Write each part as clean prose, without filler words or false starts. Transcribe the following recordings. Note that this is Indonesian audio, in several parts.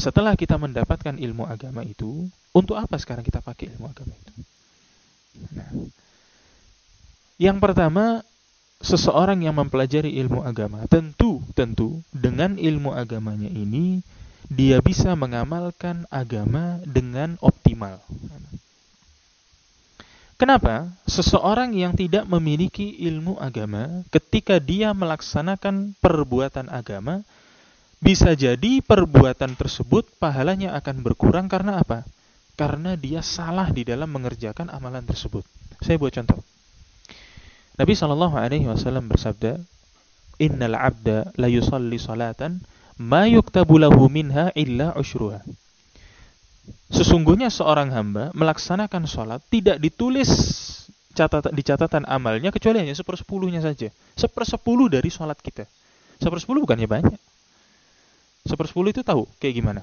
setelah kita mendapatkan ilmu agama itu, untuk apa sekarang kita pakai ilmu agama itu? Nah, yang pertama, seseorang yang mempelajari ilmu agama, tentu dengan ilmu agamanya ini dia bisa mengamalkan agama dengan optimal. Kenapa? Seseorang yang tidak memiliki ilmu agama, ketika dia melaksanakan perbuatan agama, bisa jadi perbuatan tersebut pahalanya akan berkurang karena apa? Karena dia salah di dalam mengerjakan amalan tersebut. Saya buat contoh. Nabi SAW bersabda, Innal abda la yusalli salatan ma yuktabu lahu minha illa usyruha. Sesungguhnya seorang hamba melaksanakan sholat tidak ditulis di catatan amalnya kecuali hanya 1/10-nya saja. 1/10 dari sholat kita. 1/10 bukannya banyak. 1/10 itu tahu kayak gimana?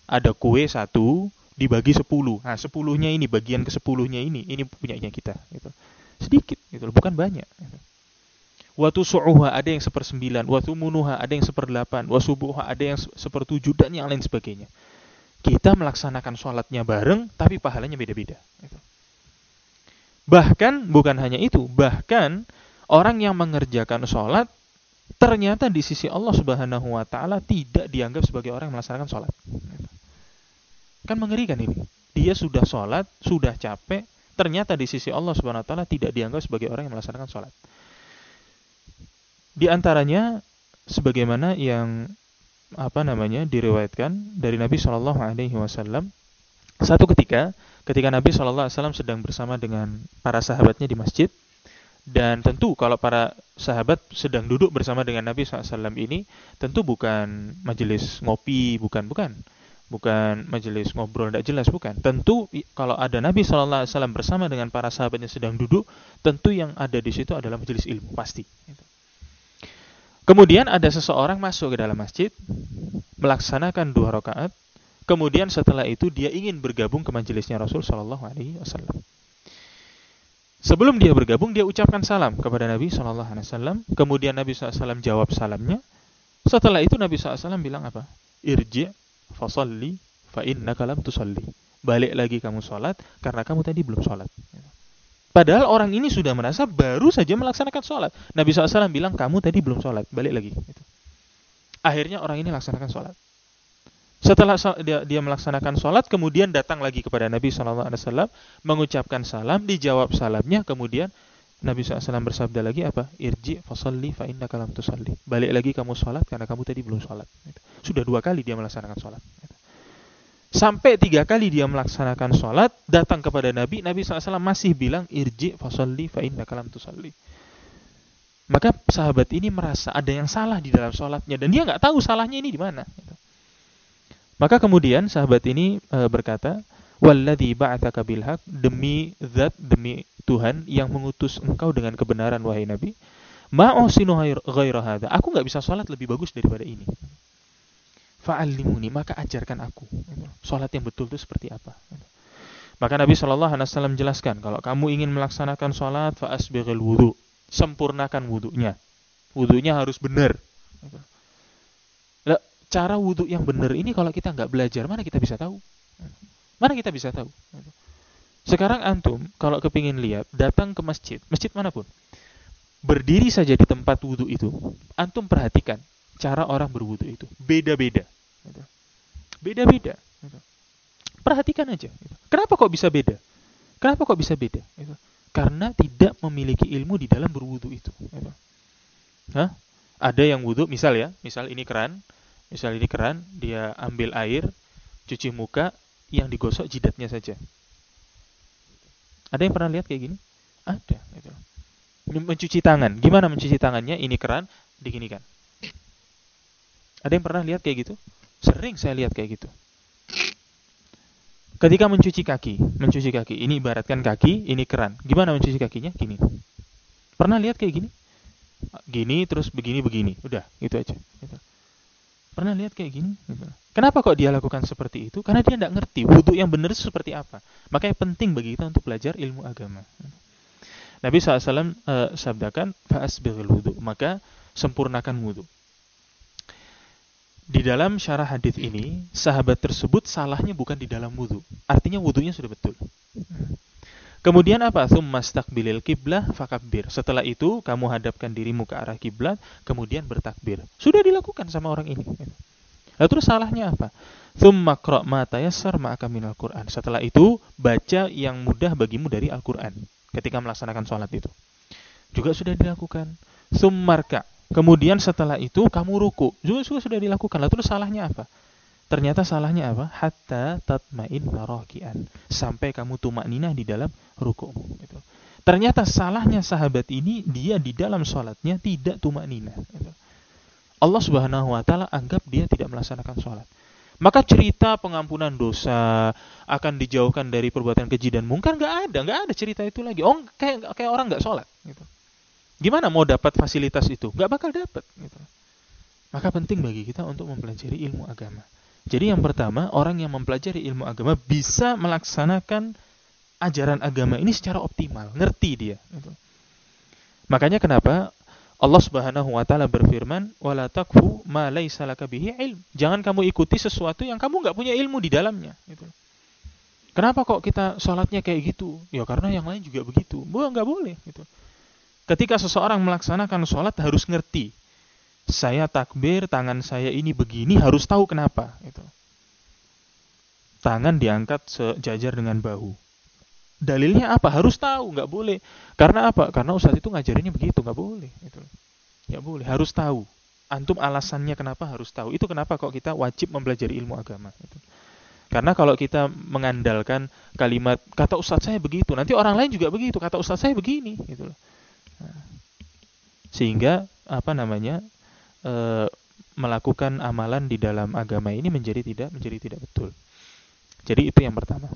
Ada kue 1 dibagi 10. Nah, 10-nya ini, bagian ke 10-nya ini punyanya kita. Gitu. Sedikit, gitu, bukan banyak. Gitu. Watu su'uha ada yang 1/9, watu munuha ada yang 1/8, wasubuha ada yang 1/7 dan yang lain sebagainya. Kita melaksanakan sholatnya bareng, tapi pahalanya beda-beda. Bahkan, bukan hanya itu, bahkan orang yang mengerjakan sholat, ternyata di sisi Allah Subhanahu wa Ta'ala tidak dianggap sebagai orang yang melaksanakan sholat. Kan mengerikan ini. Dia sudah sholat, sudah capek, ternyata di sisi Allah Subhanahu wa Ta'ala tidak dianggap sebagai orang yang melaksanakan sholat. Di antaranya, sebagaimana yang diriwayatkan dari Nabi SAW. Satu ketika Nabi SAW sedang bersama dengan para sahabatnya di masjid, dan tentu kalau para sahabat sedang duduk bersama dengan Nabi SAW ini, tentu bukan majelis ngopi, bukan majelis ngobrol tidak jelas, bukan. Tentu kalau ada Nabi SAW bersama dengan para sahabatnya sedang duduk, tentu yang ada di situ adalah majelis ilmu, pasti. Kemudian ada seseorang masuk ke dalam masjid, melaksanakan 2 rakaat. Kemudian setelah itu dia ingin bergabung ke majelisnya Rasul SAW. Sebelum dia bergabung, dia ucapkan salam kepada Nabi SAW. Kemudian Nabi SAW jawab salamnya. Setelah itu Nabi SAW bilang apa? Irji' fasalli fa innaka lam tusalli. Balik lagi kamu sholat karena kamu tadi belum sholat. Padahal orang ini sudah merasa baru saja melaksanakan sholat. Nabi SAW bilang, kamu tadi belum sholat, balik lagi. Akhirnya orang ini laksanakan sholat. Setelah dia melaksanakan sholat, kemudian datang lagi kepada Nabi SAW, mengucapkan salam, dijawab salamnya, kemudian Nabi SAW bersabda lagi apa? Irji' fasalli fa innaka lam tusalli. Balik lagi kamu sholat karena kamu tadi belum sholat. Sudah 2 kali dia melaksanakan sholat. Sampai 3 kali dia melaksanakan sholat, datang kepada Nabi SAW masih bilang, Irji' fasalli fa innaka lam tusalli. Maka sahabat ini merasa ada yang salah di dalam sholatnya, dan dia nggak tahu salahnya ini di mana. Maka kemudian sahabat ini berkata, Walladzi ba'atsaka bil haq, demi Tuhan yang mengutus engkau dengan kebenaran, wahai Nabi, ma uhsinu ghaira hadza, aku nggak bisa sholat lebih bagus daripada ini. Fa'allimuni, maka ajarkan aku. Sholat yang betul itu seperti apa. Maka Nabi SAW jelaskan, kalau kamu ingin melaksanakan sholat, fa'asbighil wudu, sempurnakan wudunya. Wudunya harus benar. Cara wudu yang benar ini kalau kita nggak belajar, mana kita bisa tahu? Mana kita bisa tahu? Sekarang antum, kalau kepingin lihat, datang ke masjid manapun, berdiri saja di tempat wudu itu, antum perhatikan cara orang berwudu itu beda-beda. Beda-beda. Perhatikan aja. Kenapa kok bisa beda? Karena tidak memiliki ilmu di dalam berwudu itu. Ada yang wudu, misal ini keran, dia ambil air, cuci muka, yang digosok jidatnya saja. Ada yang pernah lihat kayak gini? Ada. Mencuci tangan, gimana mencuci tangannya? Ini keran, diginikan. Ada yang pernah lihat kayak gitu? Sering saya lihat kayak gitu. Ketika mencuci kaki, ini ibaratkan kaki, ini keran. Gimana mencuci kakinya? Gini. Pernah lihat kayak gini? Gini, terus begini. Udah, gitu aja. Gitu. Pernah lihat kayak gini? Gitu. Kenapa kok dia lakukan seperti itu? Karena dia tidak ngerti wudu yang benar itu seperti apa. Makanya penting bagi kita untuk belajar ilmu agama. Nabi SAW sabdakan, fa'asbighil wudu, maka sempurnakan wudu. Di dalam syarah hadis ini, sahabat tersebut salahnya bukan di dalam wudu. Artinya wudunya sudah betul. Kemudian apa? Tsumastaqbilil qiblah fakabbir. Setelah itu kamu hadapkan dirimu ke arah kiblat, kemudian bertakbir. Sudah dilakukan sama orang ini. Lalu terus salahnya apa? Tsumma qra' ma tayassar ma'aka minal Qur'an. Setelah itu baca yang mudah bagimu dari Al-Qur'an ketika melaksanakan sholat itu. Juga sudah dilakukan. Tsummarka. Kemudian setelah itu kamu ruku. Juga sudah dilakukan. Lalu terus salahnya apa? Ternyata salahnya apa? Hatta tatma'inna raki'an. Sampai kamu tumakninah di dalam ruku. Gitu. Ternyata salahnya sahabat ini, dia di dalam sholatnya tidak tumakninah. Gitu. Allah Subhanahu wa Ta'ala anggap dia tidak melaksanakan sholat. Maka cerita pengampunan dosa, akan dijauhkan dari perbuatan keji dan mungkar, nggak ada cerita itu lagi. Oh, kayak orang nggak sholat. Gitu. Gimana mau dapat fasilitas itu? Nggak bakal dapat. Gitu. Maka penting bagi kita untuk mempelajari ilmu agama. Jadi yang pertama, orang yang mempelajari ilmu agama bisa melaksanakan ajaran agama ini secara optimal, ngerti dia. Gitu. Makanya kenapa Allah Subhanahu wa Ta'ala berfirman, "Wala takfu ma laisa laka bihi ilm." Jangan kamu ikuti sesuatu yang kamu nggak punya ilmu di dalamnya. Gitu. Kenapa kok kita sholatnya kayak gitu? Ya karena yang lain juga begitu. Nggak boleh. Gitu. Ketika seseorang melaksanakan sholat harus ngerti. Saya takbir, tangan saya ini begini, harus tahu kenapa. Gitu. Tangan diangkat sejajar dengan bahu. Dalilnya apa? Harus tahu, nggak boleh. Karena apa? Karena ustadz itu ngajarinnya begitu, nggak boleh. Gitu. Nggak boleh, harus tahu. Antum alasannya kenapa harus tahu. Itu kenapa kok kita wajib mempelajari ilmu agama. Gitu. Karena kalau kita mengandalkan kalimat, kata ustadz saya begitu, nanti orang lain juga begitu, kata ustadz saya begini. Gitu. Nah, sehingga, melakukan amalan di dalam agama ini menjadi tidak betul. Jadi itu yang pertama.